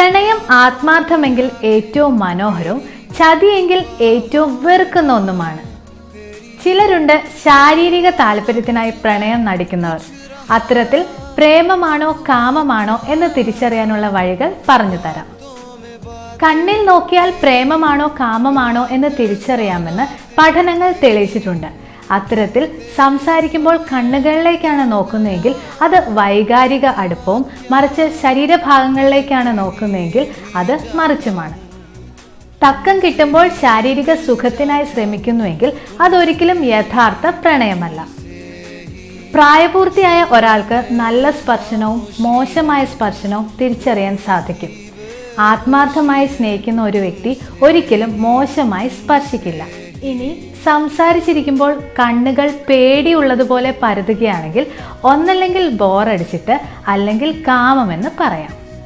പ്രണയം ആത്മാർത്ഥമെങ്കിൽ ഏറ്റവും മനോഹരവും ചതിയെങ്കിൽ ഏറ്റവും വെറുക്കുന്ന ഒന്നുമാണ്. ചിലരുണ്ട് ശാരീരിക താല്പര്യത്തിനായി പ്രണയം നടിക്കുന്നവർ. അത്തരത്തിൽ പ്രേമമാണോ കാമമാണോ എന്ന് തിരിച്ചറിയാനുള്ള വഴികൾ പറഞ്ഞു തരാം. കണ്ണിൽ നോക്കിയാൽ പ്രേമമാണോ കാമമാണോ എന്ന് തിരിച്ചറിയാമെന്ന് പഠനങ്ങൾ തെളിയിച്ചിട്ടുണ്ട്. അത്തരത്തിൽ സംസാരിക്കുമ്പോൾ കണ്ണുകളിലേക്കാണ് നോക്കുന്നതെങ്കിൽ അത് വൈകാരിക അടുപ്പവും, മറിച്ച് ശരീരഭാഗങ്ങളിലേക്കാണ് നോക്കുന്നതെങ്കിൽ അത് മറിച്ചുമാണ്. തക്കം കിട്ടുമ്പോൾ ശാരീരിക സുഖത്തിനായി ശ്രമിക്കുന്നുവെങ്കിൽ അതൊരിക്കലും യഥാർത്ഥ പ്രണയമല്ല. പ്രായപൂർത്തിയായ ഒരാൾക്ക് നല്ല സ്പർശനവും മോശമായ സ്പർശനവും തിരിച്ചറിയാൻ സാധിക്കും. ആത്മാർത്ഥമായി സ്നേഹിക്കുന്ന ഒരു വ്യക്തി ഒരിക്കലും മോശമായി സ്പർശിക്കില്ല. ഇനി സംസാരിച്ചിരിക്കുമ്പോൾ കണ്ണുകൾ പേടിയുള്ളതുപോലെ പരതുകയാണെങ്കിൽ ഒന്നല്ലെങ്കിൽ ബോറടിച്ചിട്ട്, അല്ലെങ്കിൽ കാമമെന്ന് പറയാം.